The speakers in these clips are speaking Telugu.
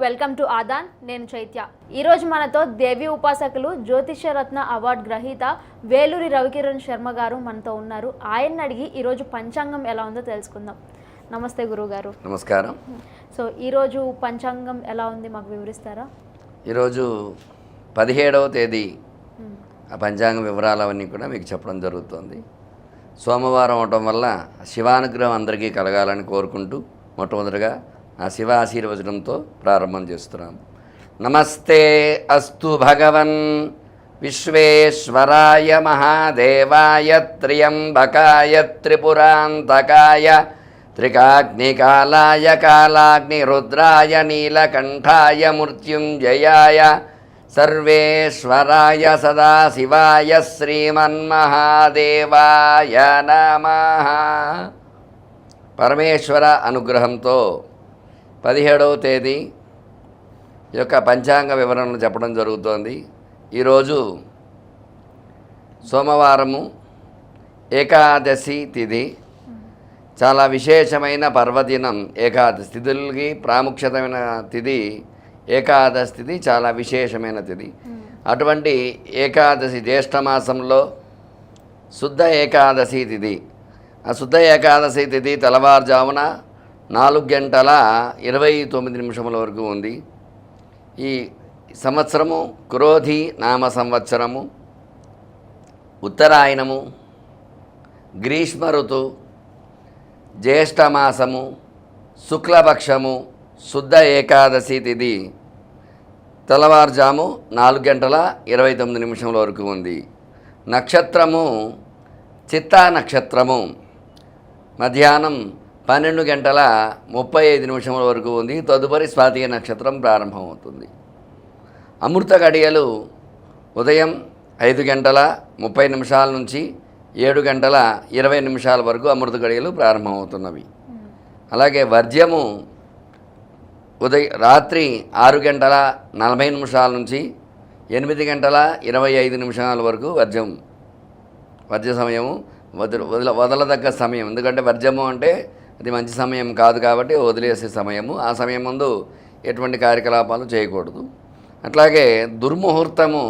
Welcome to Aadan. నేను చైత్య. ఈరోజు మనతో దేవి ఉపాసకులు జ్యోతిష్యరత్న అవార్డు గ్రహీత వేలూరి రవికిరణ్ శర్మ గారు మనతో ఉన్నారు. ఆయన్ని అడిగి ఈరోజు పంచాంగం ఎలా ఉందో తెలుసుకుందాం. నమస్తే గురువుగారు. నమస్కారం. సో ఈరోజు పంచాంగం ఎలా ఉంది మాకు వివరిస్తారా? ఈరోజు 17వ తేదీ ఆ పంచాంగ వివరాలవన్నీ కూడా మీకు చెప్పడం జరుగుతుంది. సోమవారం అవటం వల్ల శివానుగ్రహం అందరికీ కలగాలని కోరుకుంటూ మొట్టమొదటిగా ఆ శివ ఆశీర్వచనంతో ప్రారంభం చేస్తున్నాము. నమస్తే అస్తు భగవన్ విశ్వేశ్వరాయ మహాదేవాయ త్ర్యంబకాయ త్రిపురాంతకాయ త్రికాగ్నికాలాయ కాలాగ్నిరుద్రాయ నీలకంఠాయ మృత్యుంజయాయ సర్వేశ్వరాయ సదాశివాయ శ్రీమన్మహాదేవాయ నమః. పరమేశ్వర అనుగ్రహంతో 17వ తేదీ యొక్క పంచాంగ వివరణలు చెప్పడం జరుగుతోంది. ఈరోజు సోమవారము, ఏకాదశి తిథి. చాలా విశేషమైన పర్వదినం ఏకాదశి. తిథులకి ప్రాముఖ్యతమైన తిథి ఏకాదశి తిథి, చాలా విశేషమైన తిథి. అటువంటి ఏకాదశి జ్యేష్ఠమాసంలో శుద్ధ ఏకాదశి తిథి. ఆ శుద్ధ ఏకాదశి తిథి తెల్లవారుజామున 4:29 వరకు ఉంది. ఈ సంవత్సరము క్రోధి నామ సంవత్సరము, ఉత్తరాయణము, గ్రీష్మ ఋతు, జ్యేష్ఠమాసము, శుక్లపక్షము, శుద్ధ ఏకాదశి తిథి తెల్లవారుజాము 4:29 వరకు ఉంది. నక్షత్రము చిత్తా నక్షత్రము మధ్యాహ్నం 12:35 వరకు ఉంది. తదుపరి స్వాతి నక్షత్రం ప్రారంభమవుతుంది. అమృత గడియలు ఉదయం 5:30 నుంచి 7:20 వరకు అమృత గడియలు ప్రారంభమవుతున్నవి. అలాగే వర్జ్యము రాత్రి 6:40 నుంచి 8:25 వరకు వర్జ్య సమయము, వదలదగ్గ సమయం. ఎందుకంటే వర్జము అంటే అది మంచి సమయం కాదు కాబట్టి వదిలేసే సమయము. ఆ సమయం ముందు ఎటువంటి కార్యకలాపాలు చేయకూడదు. అట్లాగే దుర్ముహూర్తము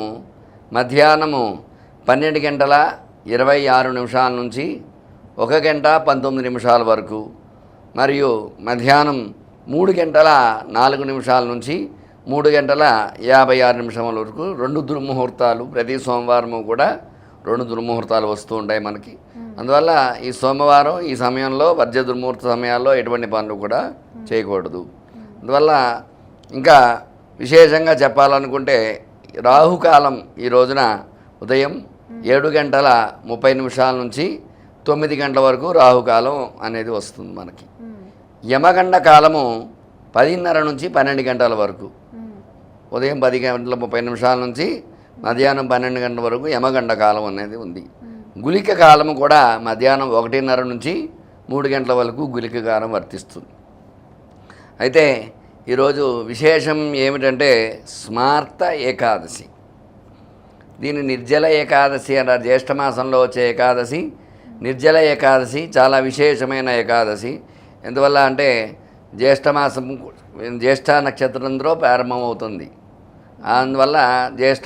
మధ్యాహ్నము 12:26 నుంచి 1:19 వరకు, మరియు మధ్యాహ్నం 3:04 నుంచి 3:56 వరకు 2 దుర్ముహూర్తాలు. ప్రతి సోమవారము కూడా 2 దుర్ముహూర్తాలు వస్తూ ఉంటాయి మనకి. అందువల్ల ఈ సోమవారం ఈ సమయంలో వర్జ్య దుర్ముహూర్త సమయాల్లో ఎటువంటి పనులు కూడా చేయకూడదు. అందువల్ల ఇంకా విశేషంగా చెప్పాలనుకుంటే రాహుకాలం ఈ రోజున ఉదయం 7:30 నుంచి 9 గంటల వరకు రాహుకాలం అనేది వస్తుంది మనకి. యమగండ కాలము 10:30 నుంచి 12 గంటల వరకు. ఉదయం 10:30 నుంచి మధ్యాహ్నం 12 గంటల వరకు యమగండ కాలం అనేది ఉంది. గుళిక కాలము కూడా మధ్యాహ్నం 1:30 నుంచి 3 గంటల వరకు గుళిక కాలం వర్తిస్తుంది. అయితే ఈరోజు విశేషం ఏమిటంటే స్మార్త ఏకాదశి. దీన్ని నిర్జల ఏకాదశి అన్నారు. జ్యేష్ఠమాసంలో వచ్చే ఏకాదశి నిర్జల ఏకాదశి, చాలా విశేషమైన ఏకాదశి. ఎందువల్ల అంటే జ్యేష్ఠమాసం జ్యేష్ఠ నక్షత్రంలో ప్రారంభమవుతుంది. అందువల్ల జ్యేష్ఠ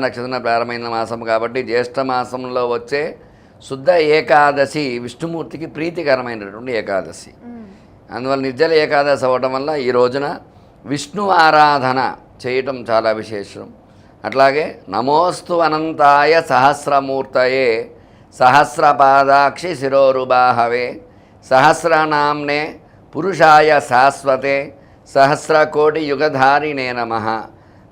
నక్షత్రం ప్రారంభమైన మాసం కాబట్టి జ్యేష్ఠమాసంలో వచ్చే శుద్ధ ఏకాదశి విష్ణుమూర్తికి ప్రీతికరమైనటువంటి ఏకాదశి. అందువల్ల నిర్జల ఏకాదశి అవ్వడం వల్ల ఈ రోజున విష్ణు ఆరాధన చేయటం చాలా విశేషం. అట్లాగే నమోస్తు అనంతాయ సహస్రమూర్తయే సహస్రపాదాక్షి శిరోరుబాహవే సహస్రనామ్నే పురుషాయ శాశ్వతే సహస్రకోటి యుగధారిణే నమః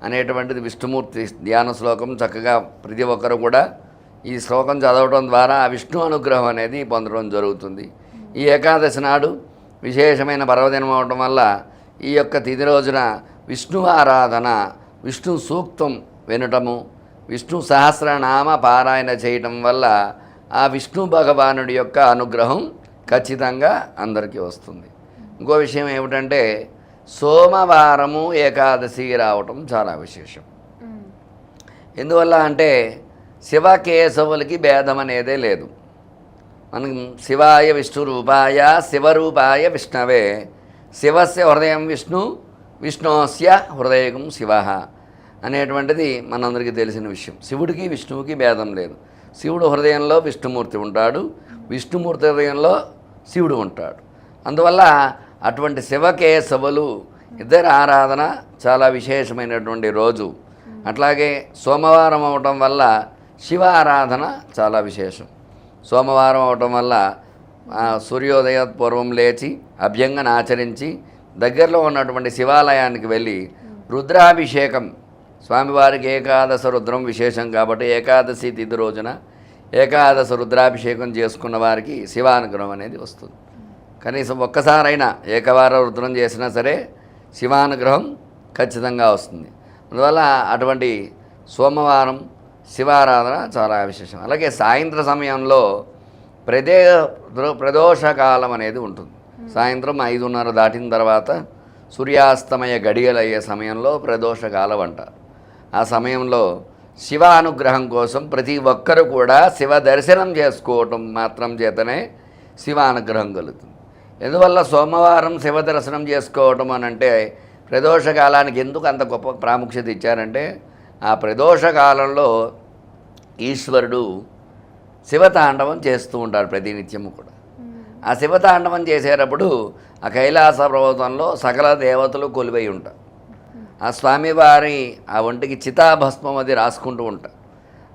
అనేటువంటిది విష్ణుమూర్తి ధ్యాన శ్లోకం. చక్కగా ప్రతి ఒక్కరు కూడా ఈ శ్లోకం చదవడం ద్వారా ఆ విష్ణు అనుగ్రహం అనేది పొందడం జరుగుతుంది. ఈ ఏకాదశి నాడు విశేషమైన పర్వదినం అవడం వల్ల ఈ యొక్క తిథి రోజున విష్ణు ఆరాధన, విష్ణు సూక్తం వినటము, విష్ణు సహస్రనామ పారాయణ చేయటం వల్ల ఆ విష్ణు భగవానుడి యొక్క అనుగ్రహం ఖచ్చితంగా అందరికీ వస్తుంది. ఇంకో విషయం ఏమిటంటే సోమవారము ఏకాదశి రావటం చాలా విశేషం. ఎందువల్ల అంటే శివకేశవులకి భేదం అనేదే లేదు. మనం శివాయ విష్ణు రూపాయ శివరూపాయ విష్ణవే శివస్య హృదయం విష్ణు విష్ణోస్య హృదయం శివ అనేటువంటిది మనందరికీ తెలిసిన విషయం. శివుడికి విష్ణువుకి భేదం లేదు. శివుడు హృదయంలో విష్ణుమూర్తి ఉంటాడు, విష్ణుమూర్తి హృదయంలో శివుడు ఉంటాడు. అందువల్ల అటువంటి శివకేశవులు ఇద్దరి ఆరాధన చాలా విశేషమైనటువంటి రోజు. అట్లాగే సోమవారం అవటం వల్ల శివ ఆరాధన చాలా విశేషం. సోమవారం అవటం వల్ల సూర్యోదయ పూర్వం లేచి అభ్యంగన ఆచరించి దగ్గరలో ఉన్నటువంటి శివాలయానికి వెళ్ళి రుద్రాభిషేకం, స్వామివారికి ఏకాదశ రుద్రం విశేషం కాబట్టి ఏకాదశి తిథి రోజున ఏకాదశ రుద్రాభిషేకం చేసుకున్న వారికి శివానుగ్రహం అనేది వస్తుంది. కనీసం ఒక్కసారైనా ఏకవార రుద్రం చేసినా సరే శివానుగ్రహం ఖచ్చితంగా వస్తుంది. అందువల్ల అటువంటి సోమవారం శివారాధన చాలా విశేషం. అలాగే సాయంత్ర సమయంలో ప్రదోషకాలం అనేది ఉంటుంది. సాయంత్రం 5:30 దాటిన తర్వాత సూర్యాస్తమయ గడియలయ్యే సమయంలో ప్రదోషకాలం అంటారు. ఆ సమయంలో శివ అనుగ్రహం కోసం ప్రతి ఒక్కరు కూడా శివ దర్శనం చేసుకోవటం మాత్రం చేతనే శివ అనుగ్రహం కలుగుతుంది. ఎందువల్ల సోమవారం శివ దర్శనం చేసుకోవటం అని అంటే ప్రదోషకాలానికి ఎందుకు అంత గొప్ప ప్రాముఖ్యత ఇచ్చారంటే ఆ ప్రదోషకాలంలో ఈశ్వరుడు శివతాండవం చేస్తూ ఉంటాడు ప్రతినిత్యము కూడా. ఆ శివతాండవం చేసేటప్పుడు ఆ కైలాస పర్వతంలో సకల దేవతలు కొలువై ఉంటారు. ఆ స్వామివారి ఆ ఒంటికి చితాభస్మం అది రాసుకుంటూ ఉంటారు.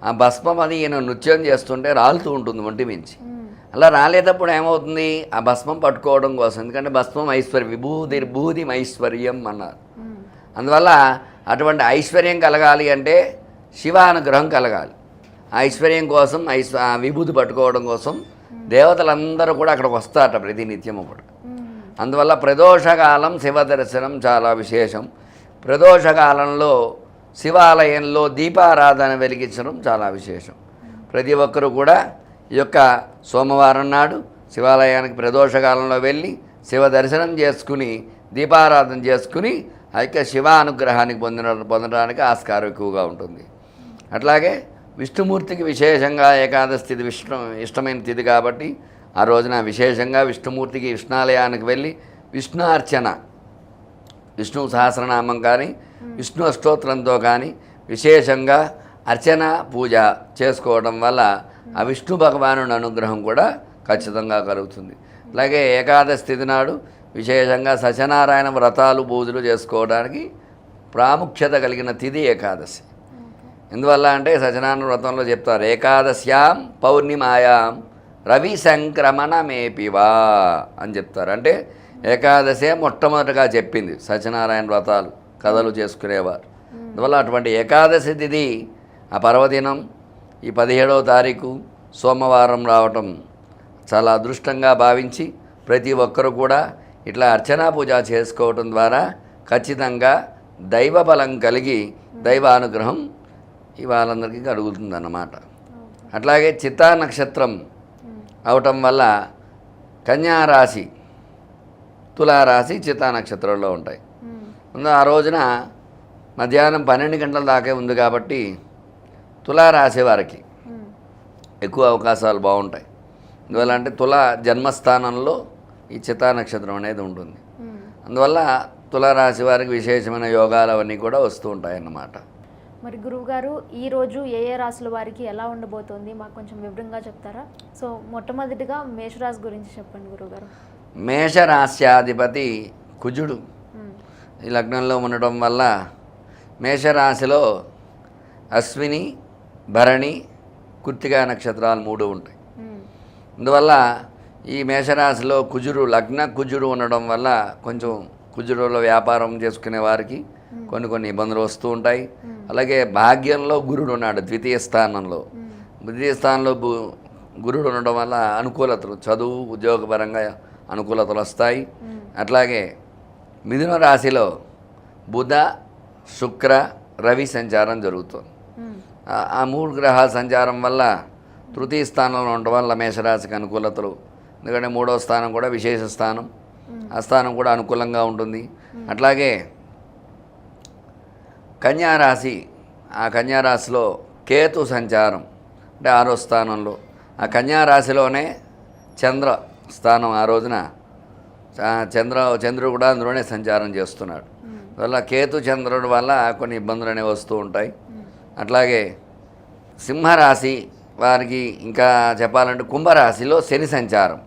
ఆ భస్మం అది ఈయన నృత్యం చేస్తుంటే రాలుతూ ఉంటుంది ఒంటి మించి. అలా రాలేటప్పుడు ఏమవుతుంది, ఆ భస్మం పట్టుకోవడం కోసం, ఎందుకంటే భస్మం ఐశ్వర్యం, విభూది ఐశ్వర్యం అన్నారు. అందువల్ల అటువంటి ఐశ్వర్యం కలగాలి అంటే శివానుగ్రహం కలగాలి. ఐశ్వర్యం కోసం విభూతి పట్టుకోవడం కోసం దేవతలందరూ కూడా అక్కడికి వస్తారట ప్రతినిత్యము కూడా. అందువల్ల ప్రదోషకాలం శివ దర్శనం చాలా విశేషం. ప్రదోషకాలంలో శివాలయంలో దీపారాధన వెలిగించడం చాలా విశేషం. ప్రతి ఒక్కరూ కూడా ఈ యొక్క సోమవారం నాడు శివాలయానికి ప్రదోషకాలంలో వెళ్ళి శివ దర్శనం చేసుకుని దీపారాధన చేసుకుని ఆ యొక్క శివ అనుగ్రహానికి పొందడానికి ఆస్కారం ఎక్కువగా ఉంటుంది. అట్లాగే విష్ణుమూర్తికి విశేషంగా ఏకాదశి తిథి ఇష్టమైన తిథి కాబట్టి ఆ రోజున విశేషంగా విష్ణుమూర్తికి విష్ణాలయానికి వెళ్ళి విష్ణు అర్చన, విష్ణు సహస్రనామం కానీ విష్ణు అష్టోత్తరంతో కానీ విశేషంగా అర్చన పూజ చేసుకోవడం వల్ల ఆ విష్ణు భగవానుని అనుగ్రహం కూడా ఖచ్చితంగా కలుగుతుంది. అలాగే ఏకాదశి తిథి నాడు విశేషంగా సత్యనారాయణ వ్రతాలు పూజలు చేసుకోవడానికి ప్రాముఖ్యత కలిగిన తిథి ఏకాదశి. ఎందువల్ల అంటే సత్యనారాయణ వ్రతంలో చెప్తారు, ఏకాదశ్యాం పౌర్ణిమాయాం రవి సంక్రమణమేపివా అని చెప్తారు. అంటే ఏకాదశే మొట్టమొదటిగా చెప్పింది సత్యనారాయణ వ్రతాలు కథలు చేసుకునేవారు. అందువల్ల అటువంటి ఏకాదశి తిథి ఆ పర్వదినం ఈ 17వ తారీఖు సోమవారం రావటం చాలా అదృష్టంగా భావించి ప్రతి ఒక్కరు కూడా ఇట్లా అర్చనా పూజ చేసుకోవటం ద్వారా ఖచ్చితంగా దైవ బలం కలిగి దైవానుగ్రహం వాళ్ళందరికీ కలుగుతుందన్నమాట. అట్లాగే చిత్తా నక్షత్రం అవటం వల్ల కన్యారాశి, తులారాశి చిత్తా నక్షత్రంలో ఉంటాయి. ఆ రోజున మధ్యాహ్నం 12 గంటల దాకా ఉంది కాబట్టి తులారాశి వారికి ఎక్కువ అవకాశాలు బాగుంటాయి. అందువల్ల అంటే జన్మస్థానంలో ఈ చిత్తా నక్షత్రం అనేది ఉంటుంది. అందువల్ల తులారాశి వారికి విశేషమైన యోగాలు అవన్నీ కూడా వస్తూ ఉంటాయి అన్నమాట. మరి గురువుగారు ఈరోజు ఏ ఏ రాశుల వారికి ఎలా ఉండబోతోంది మాకు కొంచెం వివరంగా చెప్తారా? సో మొట్టమొదటిగా మేషరాశి గురించి చెప్పండి గురువుగారు. మేషరాశ్యాధిపతి కుజుడు ఈ లగ్నంలో ఉండటం వల్ల మేషరాశిలో అశ్విని, భరణి, కృత్తికా నక్షత్రాలు 3 ఉంటాయి. అందువల్ల ఈ మేషరాశిలో కుజుడు, లగ్న కుజుడు ఉండడం వల్ల కొంచెం కుజుడులో వ్యాపారం చేసుకునే వారికి కొన్ని ఇబ్బందులు వస్తూ ఉంటాయి. అలాగే భాగ్యంలో గురుడు ఉన్నాడు ద్వితీయ స్థానంలో. ద్వితీయ స్థానంలో గురుడు ఉండడం వల్ల అనుకూలతలు, చదువు ఉద్యోగపరంగా అనుకూలతలు వస్తాయి. అట్లాగే మిథున రాశిలో బుధ, శుక్ర, రవి సంచారం జరుగుతుంది. ఆ 3 గ్రహాల సంచారం వల్ల తృతీయ స్థానంలో ఉండడం వల్ల మేషరాశికి అనుకూలతలు. ఎందుకంటే 3వ స్థానం కూడా విశేష స్థానం, ఆ స్థానం కూడా అనుకూలంగా ఉంటుంది. అట్లాగే కన్యారాశి, ఆ కన్యారాశిలో కేతు సంచారం అంటే 6వ స్థానంలో. ఆ కన్యారాశిలోనే చంద్ర స్థానం ఆ రోజున చంద్రుడు కూడా అందులోనే సంచారం చేస్తున్నాడు. అందువల్ల కేతు చంద్రుడు వల్ల కొన్ని ఇబ్బందులు అనేవి వస్తూ ఉంటాయి. అట్లాగే సింహరాశి వారికి ఇంకా చెప్పాలంటే కుంభరాశిలో శని సంచారం,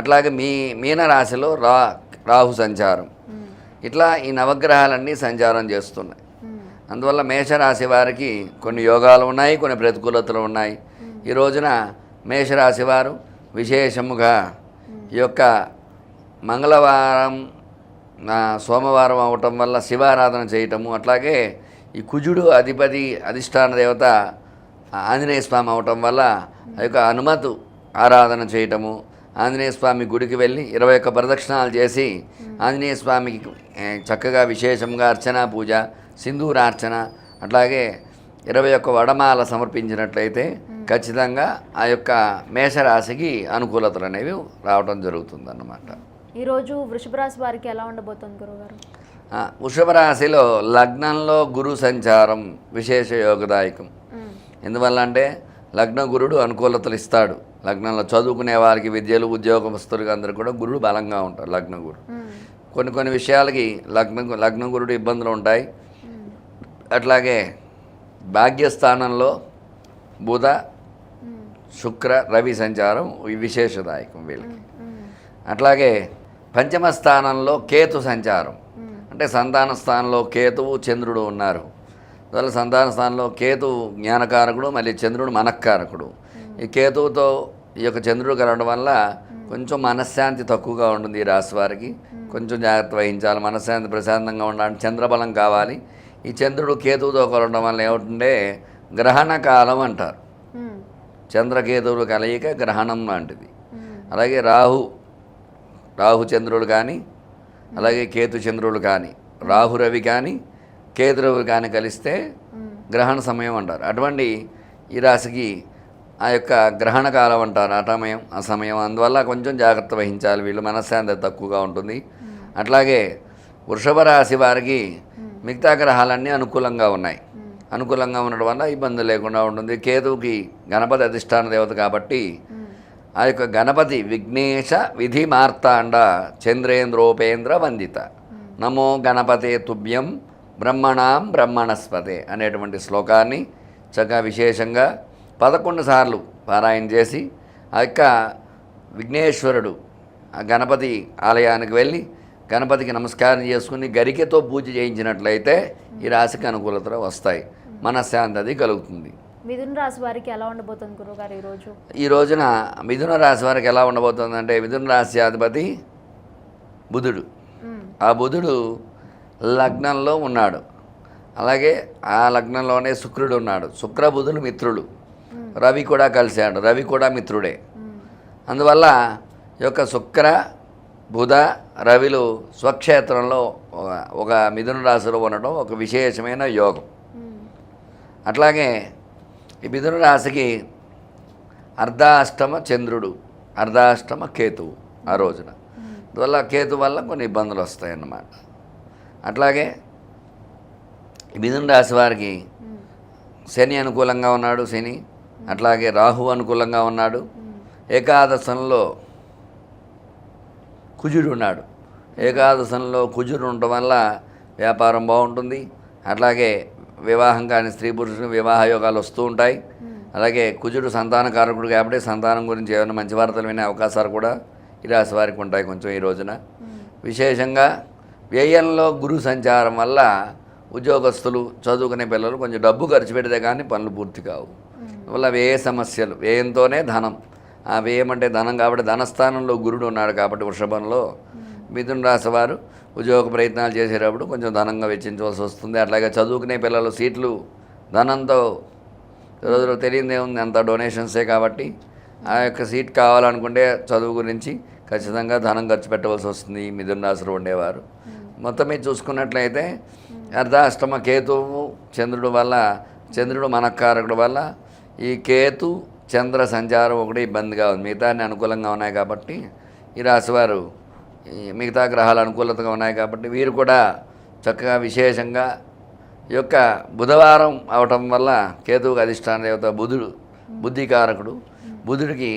అట్లాగే మీనరాశిలో రాహు సంచారం, ఇట్లా ఈ నవగ్రహాలన్నీ సంచారం చేస్తున్నాయి. అందువల్ల మేషరాశి వారికి కొన్ని యోగాలు ఉన్నాయి, కొన్ని ప్రతికూలతలు ఉన్నాయి. ఈ రోజున మేషరాశి వారు విశేషముగా ఈ యొక్క మంగళవారం సోమవారం అవటం వల్ల శివారాధన చేయటము, అట్లాగే ఈ కుజుడు అధిష్టాన దేవత ఆంజనేయ స్వామి అవటం వల్ల ఆ యొక్క హనుమతు ఆరాధన చేయటము, ఆంజనేయ స్వామి గుడికి వెళ్ళి 21 ప్రదక్షిణాలు చేసి ఆంజనేయ స్వామికి చక్కగా విశేషంగా అర్చన పూజ, సింధూరార్చన, అట్లాగే 21 వడమాల సమర్పించినట్లయితే ఖచ్చితంగా ఆ యొక్క మేషరాశికి అనుకూలతలు అనేవి రావడం జరుగుతుందన్నమాట. ఈరోజు వృషభ రాశి వారికి ఎలా ఉండబోతుంది గురుగారు? వృషభ రాశిలో లగ్నంలో గురు సంచారం విశేష యోగదాయకం. ఎందువల్ల అంటే లగ్న గురుడు అనుకూలతలు ఇస్తాడు. లగ్నంలో చదువుకునే వారికి, విద్యలు ఉద్యోగస్తులకి అందరూ కూడా గురుడు బలంగా ఉంటారు. లగ్న గురుడు కొన్ని విషయాలకి లగ్న గురుడు ఇబ్బందులు ఉంటాయి. అట్లాగే భాగ్యస్థానంలో బుధ శుక్ర రవి సంచారం విశేషదాయకం వీళ్ళకి. అట్లాగే పంచమ స్థానంలో కేతు సంచారం, అంటే సంతాన స్థానంలో కేతువు చంద్రుడు ఉన్నారు. అందువల్ల సంతాన స్థానంలో కేతువు జ్ఞానకారకుడు, మళ్ళీ చంద్రుడు మనఃకారకుడు. ఈ కేతువుతో ఈ యొక్క చంద్రుడు కలవడం వల్ల కొంచెం మనశ్శాంతి తక్కువగా ఉంటుంది. ఈ రాశి వారికి కొంచెం జాగ్రత్త వహించాలి. మనశ్శాంతి ప్రశాంతంగా ఉండాలంటే చంద్రబలం కావాలి. ఈ చంద్రుడు కేతువుతో కలవడం వల్ల ఏమిటంటే గ్రహణ కాలం అంటారు. చంద్రకేతువులు కలయిక గ్రహణం లాంటిది. అలాగే రాహు చంద్రుడు కానీ, అలాగే కేతు చంద్రుడు కానీ, రాహు రవి కానీ, కేతు రవి కానీ కలిస్తే గ్రహణ సమయం అంటారు. అటువంటి ఈ రాశికి ఆ యొక్క గ్రహణ కాలం అంటారు, ఆ సమయం. అందువల్ల కొంచెం జాగ్రత్త వహించాలి. వీళ్ళు మనశ్శాంతి తక్కువగా ఉంటుంది. అట్లాగే వృషభ రాశి వారికి మిగతా గ్రహాలన్నీ అనుకూలంగా ఉన్నాయి. అనుకూలంగా ఉండడం వల్ల ఇబ్బంది లేకుండా ఉంటుంది. కేతువుకి గణపతి అధిష్టాన దేవత కాబట్టి ఆ యొక్క గణపతి విఘ్నేశ విధి మార్తాండ చంద్రేంద్రోపేంద్ర వందిత నమో గణపతే తుభ్యం బ్రహ్మణాం బ్రహ్మణస్పతే అనేటువంటి శ్లోకాన్ని చక్కగా విశేషంగా 11 సార్లు పారాయణ చేసి ఆ యొక్క విఘ్నేశ్వరుడు ఆ గణపతి ఆలయానికి వెళ్ళి గణపతికి నమస్కారం చేసుకుని గరికెతో పూజ చేయించినట్లయితే ఈ రాశికి అనుకూలతలు వస్తాయి, మనశ్శాంతి అది కలుగుతుంది. మిథున రాశి వారికి ఎలా ఉండబోతుంది గురుగారు ఈరోజు? ఈ రోజున మిథున రాశి వారికి ఎలా ఉండబోతుంది అంటే మిథున రాశి అధిపతి బుధుడు. ఆ బుధుడు లగ్నంలో ఉన్నాడు. అలాగే ఆ లగ్నంలోనే శుక్రుడు ఉన్నాడు. శుక్ర బుధులు మిత్రులు. రవి కూడా కలిశాడు. రవి కూడా మిత్రుడే. అందువల్ల ఈ యొక్క శుక్ర బుధ రవిలు స్వక్షేత్రంలో ఒక మిథున రాశిలో ఉండడం ఒక విశేషమైన యోగం. అట్లాగే ఈ మిథున రాశికి అర్ధాష్టమ చంద్రుడు, అర్ధాష్టమ కేతువు ఆ రోజున. అందువల్ల కేతు వల్ల కొన్ని ఇబ్బందులు వస్తాయన్నమాట. అట్లాగే మిథున రాశి వారికి శని అనుకూలంగా ఉన్నాడు. శని అట్లాగే రాహు అనుకూలంగా ఉన్నాడు. ఏకాదశంలో కుజుడు ఉన్నాడు. ఏకాదశంలో కుజుడు ఉండటం వల్ల వ్యాపారం బాగుంటుంది. అట్లాగే వివాహం కాని స్త్రీ పురుషులు వివాహ యోగాలు వస్తూ ఉంటాయి. అలాగే కుజుడు సంతానకారకుడు కాబట్టి సంతానం గురించి ఏమైనా మంచి వార్తలు వినే అవకాశాలు కూడా ఈ రాశి వారికి ఉంటాయి. కొంచెం ఈ రోజున విశేషంగా వ్యయంలో గురు సంచారం వల్ల ఉద్యోగస్తులు, చదువుకునే పిల్లలు కొంచెం డబ్బు ఖర్చు పెడితే కానీ పనులు పూర్తి కావు. వల్ల వ్యయ సమస్యలు, వ్యయంతోనే ధనం. ఆ వ్యయం అంటే ధనం కాబట్టి ధనస్థానంలో గురుడు ఉన్నాడు కాబట్టి వృషభంలో మిథున రాశి వారు ఉద్యోగ ప్రయత్నాలు చేసేటప్పుడు కొంచెం ధనంగా వెచ్చించవలసి వస్తుంది. అట్లాగే చదువుకునే పిల్లలు సీట్లు ధనంతో రోజులు తెలియదే ఉంది, అంత డొనేషన్సే కాబట్టి ఆ యొక్క సీట్ కావాలనుకుంటే చదువు గురించి ఖచ్చితంగా ధనం ఖర్చు పెట్టవలసి వస్తుంది మిథున రాశిలో ఉండేవారు. మొత్తం మీద చూసుకున్నట్లయితే అర్ధాష్టమ కేతువు చంద్రుడు వల్ల, చంద్రుడు మనఃకారకుడు వల్ల ఈ కేతు చంద్ర సంచారం ఒకటి ఇబ్బందిగా ఉంది. మిగతా అనుకూలంగా ఉన్నాయి కాబట్టి ఈ రాశివారు మిగతా గ్రహాలు అనుకూలతగా ఉన్నాయి కాబట్టి వీరు కూడా చక్కగా విశేషంగా ఈ యొక్క బుధవారం అవటం వల్ల కేతువుకి అధిష్టాన దేవత బుధుడు బుద్ధికారకుడు. బుధుడికి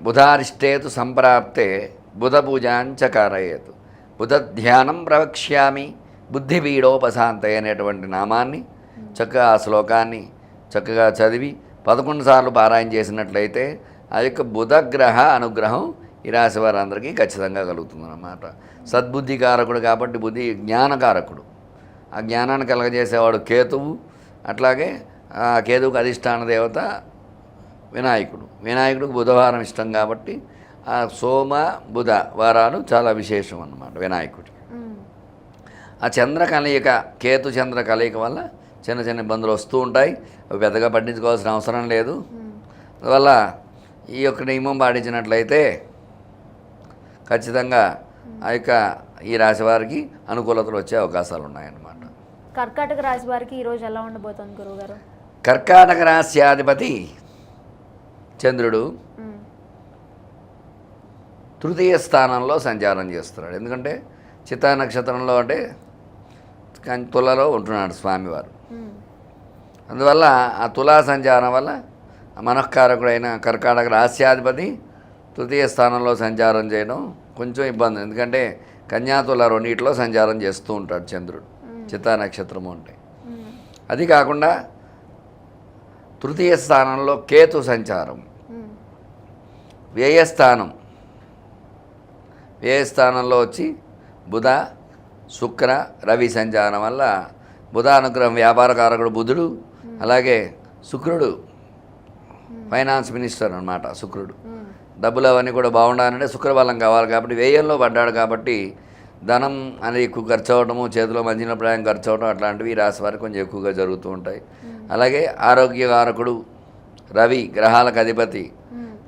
బుధారిష్టేతు సంప్రాప్తే బుధ పూజాంచ కారయేతు, బుధ ధ్యానం ప్రవక్ష్యామి బుద్ధిపీడోపశాంతయ అనేటువంటి నామాన్ని చక్కగా ఆ శ్లోకాన్ని చక్కగా చదివి 11 సార్లు పారాయణ చేసినట్లయితే ఆ యొక్క బుధగ్రహ అనుగ్రహం ఈ రాశి వారందరికీ ఖచ్చితంగా కలుగుతుందన్నమాట. సద్బుద్ధికారకుడు కాబట్టి బుద్ధి జ్ఞానకారకుడు, ఆ జ్ఞానాన్ని కలగజేసేవాడు కేతువు. అట్లాగే ఆ కేతువుకు అధిష్టాన దేవత వినాయకుడు. వినాయకుడికి బుధవారం ఇష్టం కాబట్టి ఆ సోమ బుధ వారాలు చాలా విశేషం అన్నమాట వినాయకుడికి. ఆ చంద్ర కలయిక, కేతు చంద్ర కలయిక వల్ల చిన్న చిన్న ఇబ్బందులు వస్తూ ఉంటాయి. అవి పెద్దగా పట్టించుకోవాల్సిన అవసరం లేదు. అందువల్ల ఈ యొక్క నియమం పాటించినట్లయితే ఖచ్చితంగా ఆ యొక్క ఈ రాశి వారికి అనుకూలతలు వచ్చే అవకాశాలు ఉన్నాయన్నమాట. కర్కాటక రాశి వారికి ఈరోజు ఎలా ఉండబోతుంది గురువుగారు? కర్కాటక రాశ్యాధిపతి చంద్రుడు తృతీయ స్థానంలో సంచారం చేస్తున్నాడు. ఎందుకంటే చిత్తా నక్షత్రంలో అంటే తులలో ఉంటున్నాడు స్వామివారు. అందువల్ల ఆ తులా సంచారం వల్ల మనఃకారకుడైన కర్కాటక రాశ్యాధిపతి తృతీయ స్థానంలో సంచారం చేయడం కొంచెం ఇబ్బంది. ఎందుకంటే కన్యాతుల రెండింటిలో సంచారం చేస్తూ ఉంటాడు చంద్రుడు చిత్తా నక్షత్రము అంటే. అది కాకుండా తృతీయ స్థానంలో కేతు సంచారం, వ్యయస్థానంలో వచ్చి బుధ శుక్ర రవి సంచారం వల్ల బుధ అనుగ్రహం వ్యాపారకారకుడు బుధుడు, అలాగే శుక్రుడు ఫైనాన్స్ మినిస్టర్ అన్నమాట. శుక్రుడు డబ్బులు అవన్నీ కూడా బాగుండాలంటే శుక్రబలం కావాలి కాబట్టి వ్యయంలో పడ్డాడు కాబట్టి ధనం అనేది ఎక్కువ ఖర్చు అవడము, చేతిలో మంచిన ప్రాయం ఖర్చు అవడం అట్లాంటివి ఈ రాశి వారికి కొంచెం ఎక్కువగా జరుగుతూ ఉంటాయి. అలాగే ఆరోగ్యకారకుడు రవి, గ్రహాలకు అధిపతి,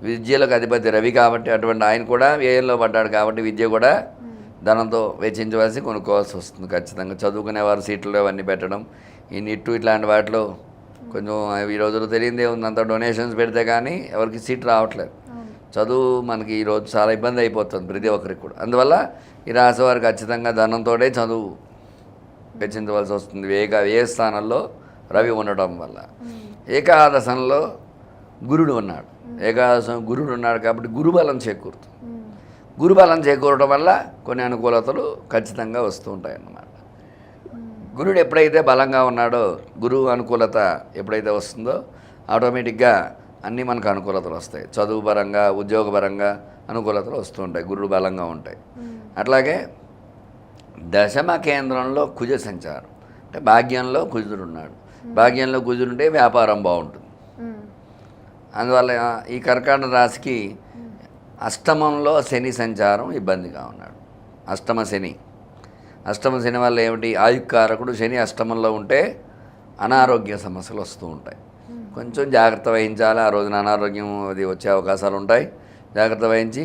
విద్యలకు అధిపతి రవి కాబట్టి అటువంటి ఆయన కూడా వ్యయంలో పడ్డాడు కాబట్టి విద్య కూడా ధనంతో వెచ్చించవలసి కొనుక్కోవాల్సి వస్తుంది ఖచ్చితంగా. చదువుకునేవారు సీట్లు అవన్నీ పెట్టడం, ఈ నిట్టు ఇట్లాంటి వాటిలో కొంచెం ఈ రోజుల్లో తెలియదే ఉంది. అంత డొనేషన్స్ పెడితే కానీ ఎవరికి సీట్ రావట్లేదు. చదువు మనకి ఈరోజు చాలా ఇబ్బంది అయిపోతుంది ప్రతి ఒక్కరికి కూడా. అందువల్ల ఈ రాశి వారు ఖచ్చితంగా ధనంతోనే చదువు వెచ్చించవలసి వస్తుంది. వ్యయ స్థానంలో రవి ఉండటం వల్ల. ఏకాదశంలో గురుడు ఉన్నాడు. ఏకాదశం గురుడు ఉన్నాడు కాబట్టి గురుబలం చేకూరుతుంది. గురుబలం చేకూరడం వల్ల కొన్ని అనుకూలతలు ఖచ్చితంగా వస్తూ ఉంటాయి అన్నమాట. గురుడు ఎప్పుడైతే బలంగా ఉన్నాడో, గురువు అనుకూలత ఎప్పుడైతే వస్తుందో ఆటోమేటిక్గా అన్నీ మనకు అనుకూలతలు వస్తాయి. చదువు పరంగా, ఉద్యోగపరంగా అనుకూలతలు వస్తూ ఉంటాయి, గురుడు బలంగా ఉంటాయి. అట్లాగే దశమ కేంద్రంలో కుజ సంచారం అంటే భాగ్యంలో కుజుడు ఉన్నాడు. భాగ్యంలో కుజుడుంటే వ్యాపారం బాగుంటుంది. అందువల్ల ఈ కర్కాటక రాశికి అష్టమంలో శని సంచారం ఇబ్బందిగా ఉన్నాడు. అష్టమ శని వల్ల ఏమిటి, ఆయుక్కారకుడు శని అష్టమంలో ఉంటే అనారోగ్య సమస్యలు వస్తూ ఉంటాయి. కొంచెం జాగ్రత్త వహించాలి. ఆ రోజున అనారోగ్యం అది వచ్చే అవకాశాలు ఉంటాయి. జాగ్రత్త వహించి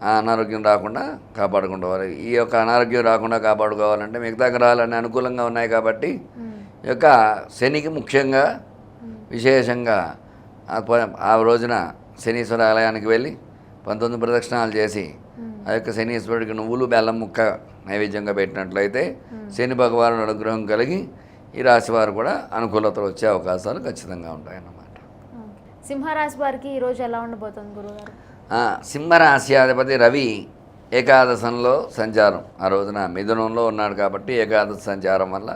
ఆ అనారోగ్యం రాకుండా కాపాడుకుంటారు. ఈ యొక్క అనారోగ్యం రాకుండా కాపాడుకోవాలంటే మిగతా గ్రహాలన్నీ అనుకూలంగా ఉన్నాయి కాబట్టి ఈ యొక్క శనికి ముఖ్యంగా విశేషంగా ఆ రోజున శనీశ్వర ఆలయానికి వెళ్ళి 19 ప్రదక్షిణాలు చేసి ఆ యొక్క శనీశ్వరుడికి నువ్వులు బెల్లం ముక్క నైవేద్యంగా పెట్టినట్లయితే శని భగవానుడు అనుగ్రహం కలిగి ఈ రాశివారు కూడా అనుకూలతలు వచ్చే అవకాశాలు ఖచ్చితంగా ఉంటాయన్నమాట. సింహరాశి వారికి ఈరోజు ఎలా ఉండబోతుంది గురుగారు? సింహరాశ్యాధిపతి రవి ఏకాదశంలో సంచారం, ఆ రోజున మిథునంలో ఉన్నాడు కాబట్టి ఏకాదశ సంచారం వల్ల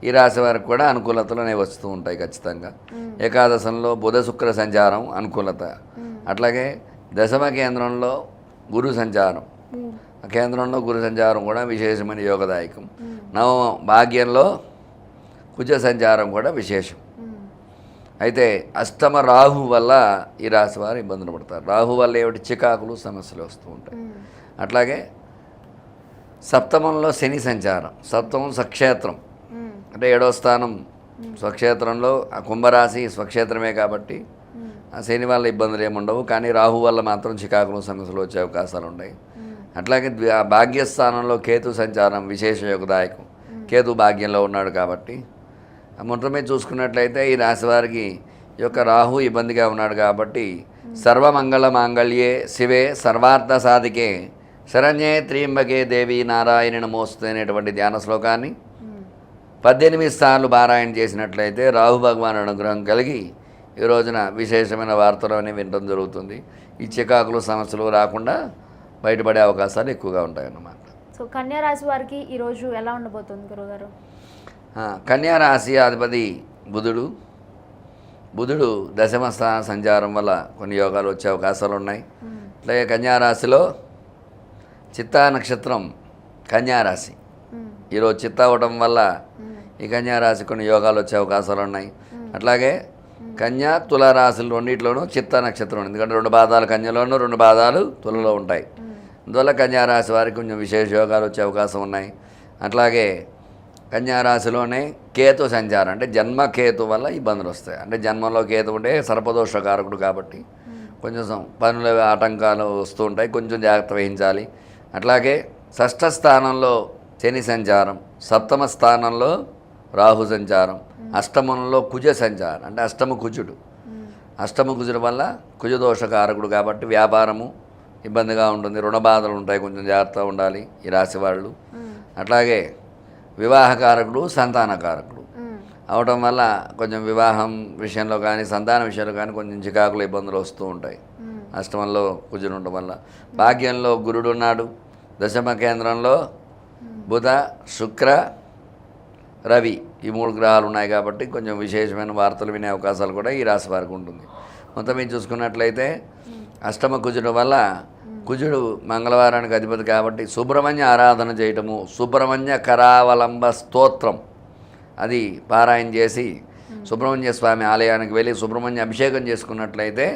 ఈ రాశి వారికి కూడా అనుకూలతలు అనేవి వస్తూ ఉంటాయి ఖచ్చితంగా. ఏకాదశంలో బుధ శుక్ర సంచారం అనుకూలత. అట్లాగే దశమ కేంద్రంలో గురు సంచారం, కేంద్రంలో గురు సంచారం కూడా విశేషమైన యోగదాయకం. నవమ భాగ్యంలో కుజ సంచారం కూడా విశేషం. అయితే అష్టమ రాహు వల్ల ఈ రాశి వారు ఇబ్బందులు పడతారు. రాహు వల్ల ఏమిటి, చికాకులు సమస్యలు వస్తూ ఉంటాయి. అట్లాగే సప్తమంలో శని సంచారం, సప్తమం స్వక్షేత్రం అంటే 7వ స్థానం స్వక్షేత్రంలో, ఆ కుంభరాశి స్వక్షేత్రమే కాబట్టి ఆ శని వల్ల ఇబ్బందులు ఏముండవు. కానీ రాహు వల్ల మాత్రం చికాకులు సమస్యలు వచ్చే అవకాశాలు ఉన్నాయి. అట్లాగే భాగ్యస్థానంలో కేతు సంచారం విశేష యోగదాయకం. కేతు భాగ్యంలో ఉన్నాడు కాబట్టి మొత్తమే చూసుకున్నట్లయితే ఈ రాశి వారికి ఈ యొక్క రాహు ఇబ్బందిగా ఉన్నాడు కాబట్టి సర్వమంగళ మాంగళ్యే శివే సర్వార్థ సాధికే శరణ్యే త్రియంబకే దేవి నారాయణ నమోస్తుతే అనేటువంటి ధ్యాన శ్లోకాన్ని 18 సార్లు పారాయణ చేసినట్లయితే రాహు భగవాన్ అనుగ్రహం కలిగి ఈ రోజున విశేషమైన వార్తలు అనేవి వినడం జరుగుతుంది. ఈ చికాకులు సమస్యలు రాకుండా బయటపడే అవకాశాలు ఎక్కువగా ఉంటాయన్నమాట. సో కన్యా రాశి వారికి ఈరోజు ఎలా ఉండబోతుంది గురుగారు? కన్యా రాశి అధిపతి బుధుడు దశమ స్థాన సంచారం వల్ల కొన్ని యోగాలు వచ్చే అవకాశాలు ఉన్నాయి. అట్లాగే కన్యా రాశిలో చిత్తా నక్షత్రం కన్యా రాశి ఈరోజు చిత్త అవ్వడం వల్ల ఈ కన్యా రాశి కొన్ని యోగాలు వచ్చే అవకాశాలు ఉన్నాయి. అట్లాగే కన్యా తులారాశులు రెండింటిలోనూ చిత్త నక్షత్రం, ఎందుకంటే 2 పాదాలు కన్యలోనూ 2 పాదాలు తులలో ఉంటాయి. అందువల్ల కన్యా రాశి వారికి కొంచెం విశేష యోగాలు వచ్చే అవకాశం ఉన్నాయి. అట్లాగే కన్యా రాశిలోనే కేతు సంచారం, అంటే జన్మ కేతు వల్ల ఇబ్బందులు వస్తాయి. అంటే జన్మలో కేతు ఉంటే సర్పదోషకారకుడు కాబట్టి కొంచెం పనుల ఆటంకాలు వస్తూ ఉంటాయి, కొంచెం జాగ్రత్త వహించాలి. అట్లాగే 6వ స్థానంలో శని సంచారం, 7వ స్థానంలో రాహు సంచారం, అష్టమంలో కుజ సంచారం, అంటే అష్టమ కుజుడు వల్ల కుజదోషకారకుడు కాబట్టి వ్యాపారము ఇబ్బందిగా ఉంటుంది, రుణ బాధలు ఉంటాయి, కొంచెం జాగ్రత్తగా ఉండాలి ఈ రాశి వాళ్ళు. అట్లాగే వివాహకారకుడు సంతానకారకుడు అవడం వల్ల కొంచెం వివాహం విషయంలో కానీ సంతాన విషయంలో కానీ కొంచెం చికాకులు ఇబ్బందులు వస్తూ ఉంటాయి. అష్టమంలో కుజుడు ఉండడం వల్ల. భాగ్యంలో గురుడు ఉన్నాడు, దశమ కేంద్రంలో బుధ శుక్ర రవి ఈ 3 గ్రహాలు ఉన్నాయి కాబట్టి కొంచెం విశేషమైన వార్తలు వినే అవకాశాలు కూడా ఈ రాశి వారికి ఉంటుంది. మొత్తం మీరు చూసుకున్నట్లయితే అష్టమ కుజుడు వల్ల కుజుడు మంగళవారానికి అధిపతి కాబట్టి సుబ్రహ్మణ్య ఆరాధన చేయటము, సుబ్రహ్మణ్య కరావలంబ స్తోత్రం అది పారాయణ చేసి సుబ్రహ్మణ్య స్వామి ఆలయానికి వెళ్ళి సుబ్రహ్మణ్య అభిషేకం చేసుకున్నట్లయితే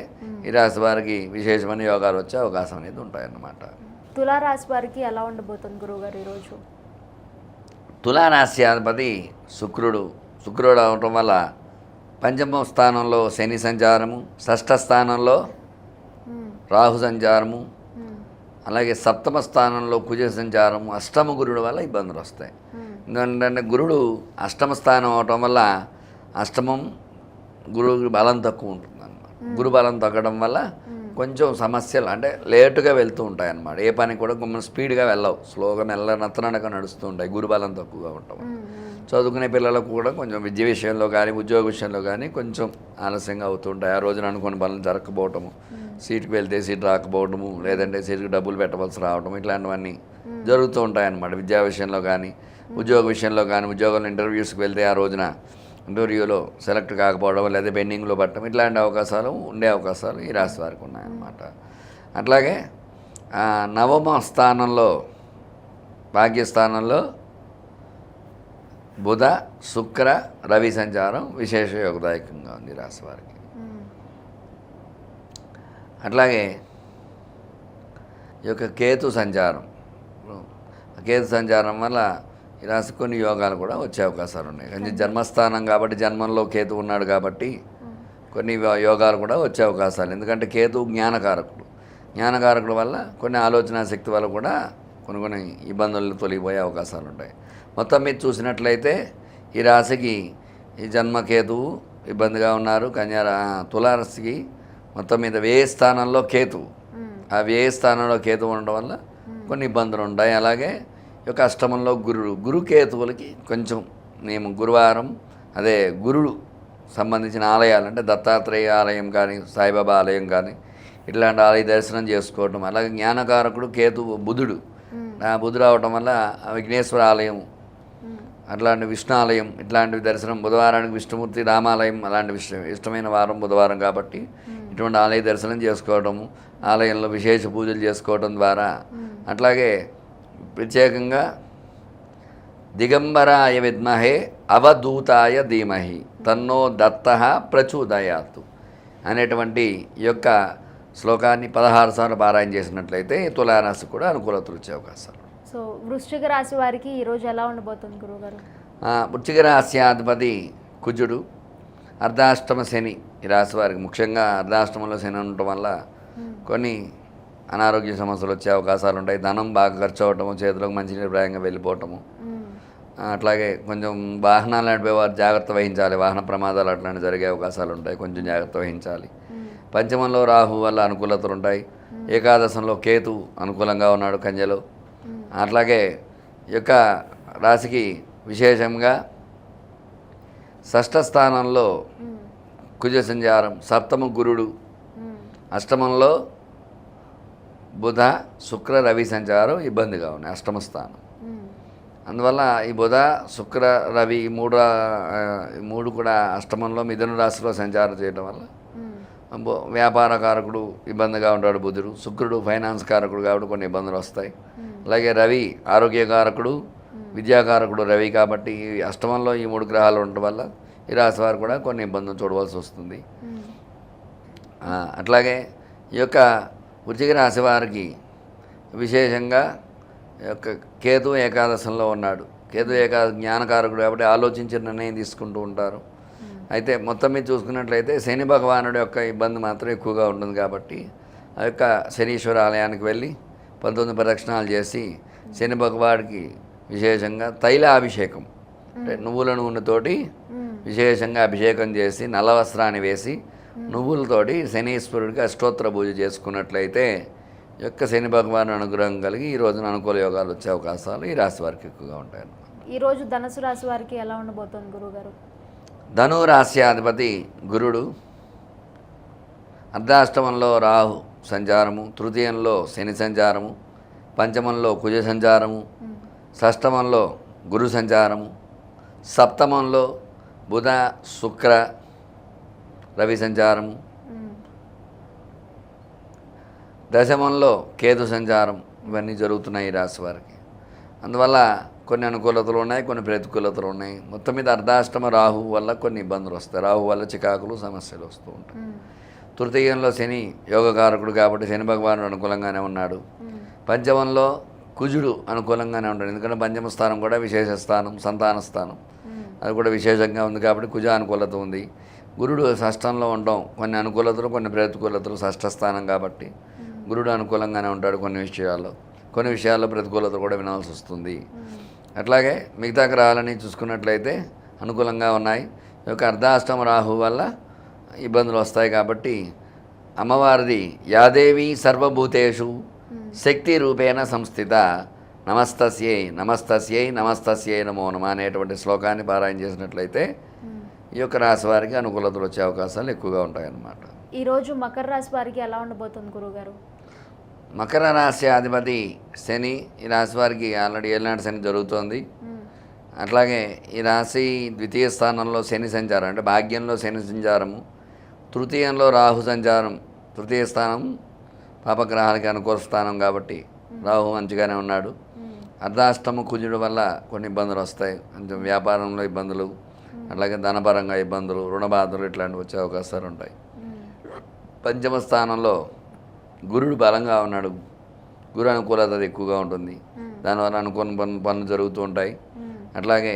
ఈ రాశి వారికి విశేషమైన యోగాలు వచ్చే అవకాశం అనేది ఉంటాయన్నమాట. తులారాశి వారికి ఎలా ఉండబోతుంది గురువుగారు ఈరోజు? తులారాశి అధిపతి శుక్రుడు అవటం వల్ల 5వ స్థానంలో శని సంచారము, 6వ స్థానంలో రాహు సంచారము, అలాగే 7వ స్థానంలో కుజ సంచారము, అష్టమ గురుడు వల్ల ఇబ్బందులు వస్తాయి. ఎందుకంటే గురుడు అష్టమ స్థానం అవటం వల్ల అష్టమం గురువు బలం తక్కువ ఉంటుంది అన్నమాట. గురు బలం తగ్గడం వల్ల కొంచెం సమస్యలు అంటే లేటుగా వెళ్తూ ఉంటాయి అన్నమాట. ఏ పని కూడా కొంచెం స్పీడ్గా వెళ్ళవు, స్లోగా నత్తనడక నడుస్తూ ఉంటాయి గురుబలం తక్కువగా ఉండటం. చదువుకునే పిల్లలకు కూడా కొంచెం విద్య విషయంలో కానీ ఉద్యోగ విషయంలో కానీ కొంచెం ఆలస్యంగా అవుతూ ఉంటాయి. ఆ రోజున అనుకున్న పనులు జరగకపోవటము, సీటుకి వెళ్తే సీట్ రాకపోవడము, లేదంటే సీటుకి డబ్బులు పెట్టవలసి రావడం, ఇట్లాంటివన్నీ జరుగుతూ ఉంటాయన్నమాట. విద్యా విషయంలో కానీ ఉద్యోగ విషయంలో కానీ ఉద్యోగంలో ఇంటర్వ్యూస్కి వెళ్తే ఆ రోజున ఇంటర్వ్యూలో సెలెక్ట్ కాకపోవడం లేదా పెండింగ్లో పట్టడం ఇట్లాంటి అవకాశాలు ఉండే అవకాశాలు ఈ రాశి వారికి ఉన్నాయన్నమాట. అట్లాగే 9వ స్థానంలో భాగ్యస్థానంలో బుధ శుక్ర రవి సంచారం విశేష యోగదాయకంగా ఉంది రాశి వారికి. అట్లాగే ఈ యొక్క కేతు సంచారం వల్ల ఈ రాశి కొన్ని యోగాలు కూడా వచ్చే అవకాశాలు ఉన్నాయి. కొంచెం జన్మస్థానం కాబట్టి జన్మంలో కేతు ఉన్నాడు కాబట్టి కొన్ని యోగాలు కూడా వచ్చే అవకాశాలు. ఎందుకంటే కేతు జ్ఞానకారకుడు వల్ల కొన్ని ఆలోచన శక్తి వల్ల కూడా కొన్ని ఇబ్బందులు తొలగిపోయే అవకాశాలు ఉంటాయి. మొత్తం మీద చూసినట్లయితే ఈ రాశికి ఈ జన్మకేతువు ఇబ్బందిగా ఉన్నారు. తులారాశికి మొత్తం మీద వ్యయ స్థానంలో కేతువు, ఆ వ్యయ స్థానంలో కేతువు ఉండడం వల్ల కొన్ని ఇబ్బందులు ఉంటాయి. అలాగే ఈ యొక్క అష్టమంలో గురుకేతువులకి కొంచెం మేము గురువారం గురుడు సంబంధించిన ఆలయాలు అంటే దత్తాత్రేయ ఆలయం కానీ సాయిబాబా ఆలయం కానీ ఇట్లాంటి ఆలయ దర్శనం చేసుకోవటం. అలాగే జ్ఞానకారకుడు కేతువు బుధుడు అవటం వల్ల విఘ్నేశ్వర ఆలయం అట్లాంటి విష్ణు ఆలయం ఇట్లాంటివి దర్శనం, బుధవారానికి విష్ణుమూర్తి రామాలయం అలాంటి ఇష్టమైన వారం బుధవారం కాబట్టి ఇటువంటి ఆలయ దర్శనం చేసుకోవటము, ఆలయంలో విశేష పూజలు చేసుకోవడం ద్వారా, అట్లాగే ప్రత్యేకంగా దిగంబరాయ విద్మహే అవధూతాయ ధీమహి తన్నో దత్తః ప్రచోదయాత్ అనేటువంటి ఈ యొక్క శ్లోకాన్ని 16 సార్లు పారాయణ చేసినట్లయితే తులారాశి కూడా అనుకూలతలు వచ్చే అవకాశాలు. సో వృశ్చిక రాశి వారికి ఈరోజు ఎలా ఉండబోతుంది గురువుగారు? వృశ్చిక రాశ్యాధిపతి కుజుడు, అర్ధాష్టమ శని ఈ రాశి వారికి ముఖ్యంగా అర్ధాష్టమంలో శని ఉండటం వల్ల కొన్ని అనారోగ్య సమస్యలు వచ్చే అవకాశాలు ఉంటాయి. ధనం బాగా ఖర్చు అవ్వటము, చేతులకు మంచినీరు ప్రాయంగా వెళ్ళిపోవటము, అట్లాగే కొంచెం వాహనాలు నడిపేవారు జాగ్రత్త వహించాలి. వాహన ప్రమాదాలు అట్లాంటివి జరిగే అవకాశాలు ఉంటాయి, కొంచెం జాగ్రత్త వహించాలి. పంచమంలో రాహు వల్ల అనుకూలతలు ఉంటాయి. ఏకాదశంలో కేతు అనుకూలంగా ఉన్నాడు కన్యలో. అట్లాగే ఈ యొక్క రాశికి విశేషంగా 6వ స్థానంలో కుజ సంచారం, 7వ గురుడు, అష్టమంలో బుధ శుక్ర రవి సంచారం ఇబ్బందిగా ఉన్నాయి, అష్టమ స్థానం. అందువల్ల ఈ బుధ శుక్ర రవి ఈ మూడు కూడా అష్టమంలో మిథున రాశిలో సంచారం చేయడం వల్ల వ్యాపార కారకుడు ఇబ్బందిగా ఉంటాడు బుధుడు. శుక్రుడు ఫైనాన్స్ కారకుడు కాబట్టి కొన్ని ఇబ్బందులు వస్తాయి. అలాగే రవి ఆరోగ్యకారకుడు, విద్యాకారకుడు రవి. కాబట్టి ఈ అష్టమంలో ఈ మూడు గ్రహాలు ఉండటం వల్ల ఈ రాశి వారు కూడా కొన్ని ఇబ్బందులు చూడవలసి వస్తుంది. అట్లాగే ఈ యొక్క వృశ్చిక రాశి వారికి విశేషంగా ఈ యొక్క కేతు ఏకాదశంలో ఉన్నాడు. కేతు జ్ఞానకారకుడు కాబట్టి ఆలోచించిన నిర్ణయం తీసుకుంటూ ఉంటారు. అయితే మొత్తం మీద చూసుకున్నట్లయితే శని భగవానుడి యొక్క ఇబ్బంది మాత్రం ఎక్కువగా ఉంటుంది. కాబట్టి ఆ యొక్క శనీశ్వర ఆలయానికి వెళ్ళి 19 ప్రదక్షిణాలు చేసి శని భగవాడికి విశేషంగా తైలాభిషేకం అంటే నువ్వుల నూనెతోటి విశేషంగా అభిషేకం చేసి నల్ల వస్త్రాన్ని వేసి నువ్వులతోటి శనీశ్వరుడికి అష్టోత్తర పూజ చేసుకున్నట్లయితే ఈ యొక్క శని భగవాను అనుగ్రహం కలిగి ఈ రోజున అనుకూల యోగాలు వచ్చే అవకాశాలు ఈ రాశి వారికి ఎక్కువగా ఉంటాయి. ఈరోజు ధనుసు రాశి వారికి ఎలా ఉండబోతోంది గురువుగారు? ధను రాశ్యాధిపతి గురుడు, అర్ధాష్టమంలో రాహు సంచారము, తృతీయంలో శని సంచారము, పంచమంలో కుజ సంచారము, షష్టమంలో గురు సంచారము, సప్తమంలో బుధ శుక్ర రవి సంచారము, దశమంలో కేతు సంచారం. ఇవన్నీ జరుగుతున్నాయి ఈ రాశి వారికి. అందువల్ల కొన్ని అనుకూలతలు ఉన్నాయి, కొన్ని ప్రతికూలతలు ఉన్నాయి. మొత్తం మీద అర్ధాష్టమ రాహు వల్ల కొన్ని ఇబ్బందులు వస్తాయి. రాహు వల్ల చికాకులు సమస్యలు వస్తూ ఉంటాయి. తృతీయంలో శని యోగకారకుడు కాబట్టి శని భగవానుడు అనుకూలంగానే ఉన్నాడు. పంచమంలో కుజుడు అనుకూలంగానే ఉంటాడు. ఎందుకంటే పంచమ స్థానం కూడా విశేష స్థానం, సంతాన స్థానం, అది కూడా విశేషంగా ఉంది కాబట్టి కుజ అనుకూలత ఉంది. గురుడు షష్టంలో ఉండడం కొన్ని అనుకూలతలు, కొన్ని ప్రతికూలతలు. షష్ఠ స్థానం కాబట్టి గురుడు అనుకూలంగానే ఉంటాడు కొన్ని విషయాల్లో. కొన్ని విషయాల్లో ప్రతికూలత కూడా వినాల్సి వస్తుంది. అట్లాగే మిగతా గ్రహాలని చూసుకున్నట్లయితే అనుకూలంగా ఉన్నాయి. ఈ యొక్క అర్ధాష్టమ రాహు వల్ల ఇబ్బందులు వస్తాయి. కాబట్టి అమ్మవారిది యాదేవి సర్వభూతేషు శక్తి రూపేణ సంస్థిత నమస్తస్యై నమస్తస్యై నమస్తస్యై నమో నమః అనేటువంటి శ్లోకాన్ని పారాయణ చేసినట్లయితే ఈ యొక్క రాశి వారికి అనుకూలతలు వచ్చే అవకాశాలు ఎక్కువగా ఉంటాయన్నమాట. ఈరోజు మకర రాశి వారికి ఎలా ఉండబోతుంది గురువుగారు? మకర రాశి అధిపతి శని. ఈ రాశి వారికి ఆల్రెడీ ఏలినాటి శని జరుగుతోంది. అట్లాగే ఈ రాశి ద్వితీయ స్థానంలో శని సంచారం అంటే భాగ్యంలో శని సంచారము, తృతీయంలో రాహు సంచారం. తృతీయ స్థానం పాపగ్రహాలకి అనుకూల స్థానం కాబట్టి రాహు మంచిగానే ఉన్నాడు. అర్ధాష్టమ కుజుడు వల్ల కొన్ని ఇబ్బందులు వస్తాయి. కొంచెం వ్యాపారంలో ఇబ్బందులు, అట్లాగే ధనపరంగా ఇబ్బందులు, రుణబాధలు ఇట్లాంటివి వచ్చే అవకాశాలు ఉంటాయి. పంచమ స్థానంలో గురుడు బలంగా ఉన్నాడు. గురు అనుకూలత ఎక్కువగా ఉంటుంది. దానివల్ల అనుకున్న పనులు జరుగుతూ ఉంటాయి. అట్లాగే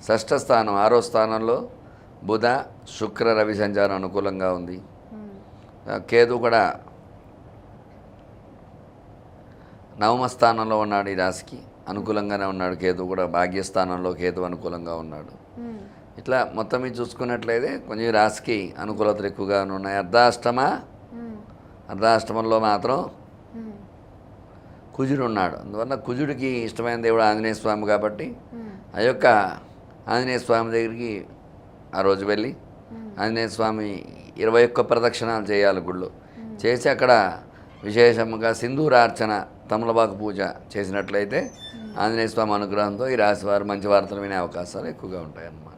షష్ఠ స్థానం 6వ స్థానంలో బుధ శుక్ర రవి సంచారం అనుకూలంగా ఉంది. కేతు కూడా 9వ స్థానంలో ఉన్నాడు. ఈ రాశికి అనుకూలంగానే ఉన్నాడు. కేతు కూడా భాగ్యస్థానంలో కేతు అనుకూలంగా ఉన్నాడు. ఇట్లా మొత్తం మీద చూసుకున్నట్లయితే కొంచెం ఈ రాశికి అనుకూలతలు ఎక్కువగా ఉన్నాయి. అర్ధాష్టమంలో మాత్రం కుజుడు ఉన్నాడు. అందువల్ల కుజుడికి ఇష్టమైన దేవుడు ఆంజనేయ స్వామి కాబట్టి ఆ యొక్క ఆంజనేయ స్వామి దగ్గరికి ఆ రోజు వెళ్ళి ఆంజనేయ స్వామి 21 ప్రదక్షిణాలు చేయాలి గుళ్ళు. చేసి అక్కడ విశేషంగా సింధూరార్చన తమలపాకు పూజ చేసినట్లయితే ఆంజనేయ స్వామి అనుగ్రహంతో ఈ రాశి వారు మంచి వార్తలు వినే అవకాశాలు ఎక్కువగా ఉంటాయన్నమాట.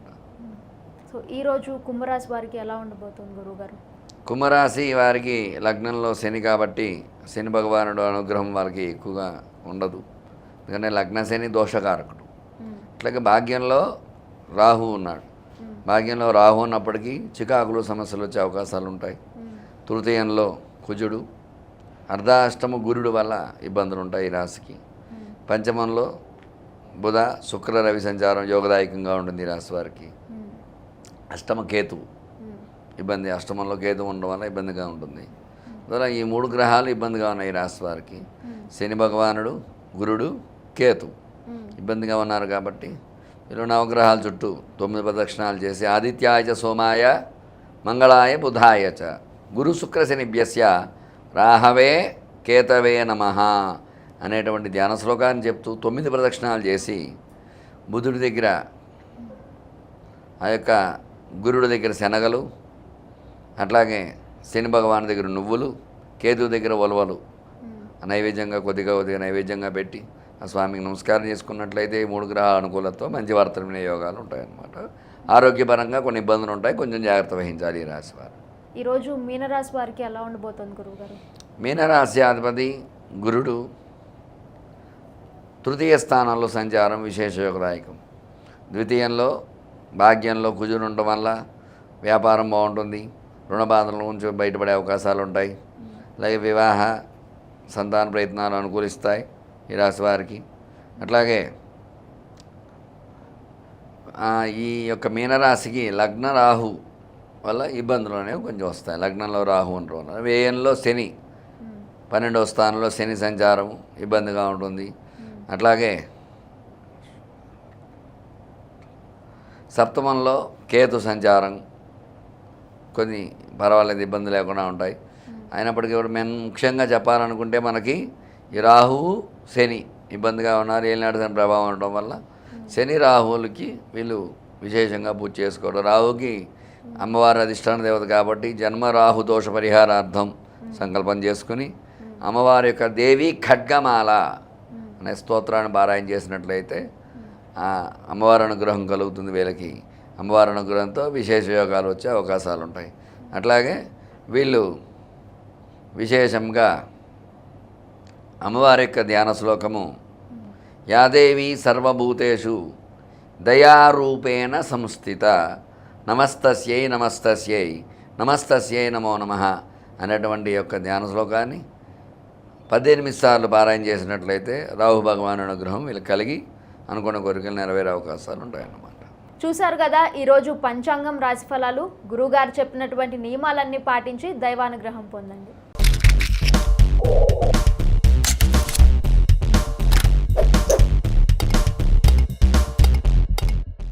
సో ఈరోజు కుంభరాశి వారికి ఎలా ఉండబోతుంది గురువుగారు? కుంభరాశి వారికి లగ్నంలో శని కాబట్టి శని భగవానుడు అనుగ్రహం వాళ్ళకి ఎక్కువగా ఉండదు. ఎందుకంటే లగ్న శని దోషకారకుడు. అట్లాగే భాగ్యంలో రాహు ఉన్నాడు. భాగ్యంలో రాహు ఉన్నప్పటికీ చికాకులు సమస్యలు వచ్చే అవకాశాలు ఉంటాయి. తృతీయంలో కుజుడు, అర్ధాష్టమ గురుడు వల్ల ఇబ్బందులు ఉంటాయి ఈ రాశికి. పంచమంలో బుధ శుక్ర రవి సంచారం యోగదాయకంగా ఉంటుంది ఈ రాశి వారికి. అష్టమ కేతు ఇబ్బంది, అష్టమంలో కేతు ఉండడం వల్ల ఇబ్బందిగా ఉంటుంది. అందువల్ల ఈ 3 గ్రహాలు ఇబ్బందిగా ఉన్నాయి ఈ రాశి వారికి. శని భగవానుడు, గురుడు, కేతు ఇబ్బందిగా ఉన్నారు. కాబట్టి వీళ్ళు నవగ్రహాల చుట్టూ 9 ప్రదక్షిణాలు చేసి ఆదిత్యాయ సోమాయ మంగళాయ బుధాయ చ గురు శుక్ర శనిభ్యస్య రాహవే కేతవే నమః అనేటువంటి ధ్యాన శ్లోకాన్ని చెప్తూ 9 ప్రదక్షిణాలు చేసి బుధుడి దగ్గర ఆ యొక్క గురుడి దగ్గర శనగలు, అట్లాగే శని భగవాన్ దగ్గర నువ్వులు, కేతు దగ్గర ఉలవలు నైవేద్యంగా కొద్దిగా నైవేద్యంగా పెట్టి ఆ స్వామికి నమస్కారం చేసుకున్నట్లయితే ఈ 3 గ్రహాల అనుకూలతో మంచి వర్తమైన యోగాలు ఉంటాయన్నమాట. ఆరోగ్యపరంగా కొన్ని ఇబ్బందులు ఉంటాయి, కొంచెం జాగ్రత్త వహించాలి ఈ రాశి వారు. ఈరోజు మీనరాశి వారికి ఎలా ఉండబోతుంది గురువుగారు? మీనరాశి అధిపతి గురుడు తృతీయ స్థానంలో సంచారం విశేషయోగదాయకం. ద్వితీయంలో భాగ్యంలో కుజుడు ఉండడం వల్ల వ్యాపారం బాగుంటుంది, రుణ బాధల నుంచి బయటపడే అవకాశాలు ఉంటాయి. అలాగే వివాహ సంతాన ప్రయత్నాలు అనుకూలిస్తాయి ఈ రాశి వారికి. అట్లాగే ఈ యొక్క మీనరాశికి లగ్న రాహు వల్ల ఇబ్బందులు అనేవి కొంచెం వస్తాయి. లగ్నంలో రాహు ఉండడం వల్ల, వ్యయంలో శని 12వ స్థానంలో శని సంచారం ఇబ్బందిగా ఉంటుంది. అట్లాగే సప్తమంలో కేతు సంచారం కొన్ని పర్వాలేదు, ఇబ్బంది లేకుండా ఉంటాయి. అయినప్పటికీ కూడా మేము ముఖ్యంగా చెప్పాలనుకుంటే మనకి ఈ రాహువు శని ఇబ్బందిగా ఉన్నారు. ఏలినాటి శని ప్రభావం ఉండడం వల్ల శని రాహువులకి వీళ్ళు విశేషంగా పూజ చేసుకోవడం. రాహుకి అమ్మవారి అధిష్టాన దేవత కాబట్టి జన్మ రాహు దోష పరిహారార్థం సంకల్పం చేసుకుని అమ్మవారి యొక్క దేవి ఖడ్గమాల అనే స్తోత్రాన్ని పారాయణ చేసినట్లయితే అమ్మవారి అనుగ్రహం కలుగుతుంది. వీళ్ళకి అమ్మవారి అనుగ్రహంతో విశేష యోగాలు వచ్చే అవకాశాలు ఉంటాయి. అట్లాగే వీళ్ళు విశేషంగా అమ్మవారి యొక్క ధ్యాన శ్లోకము యాదేవి సర్వభూతేషు దయారూపేణ సంస్థిత నమస్తస్యై నమస్తస్యై నమస్తస్యై నమో నమః అనేటువంటి యొక్క ధ్యాన శ్లోకాన్ని 18 సార్లు పారాయణ చేసినట్లయితే రాహు భగవాను అనుగ్రహం వీళ్ళకి కలిగి అనుకున్న కోరికలు నెరవేరే అవకాశాలు ఉంటాయన్నమాట. చూశారు కదా ఈరోజు పంచాంగం రాశిఫలాలు. గురువుగారు చెప్పినటువంటి నియమాలన్నీ పాటించి దైవానుగ్రహం పొందండి.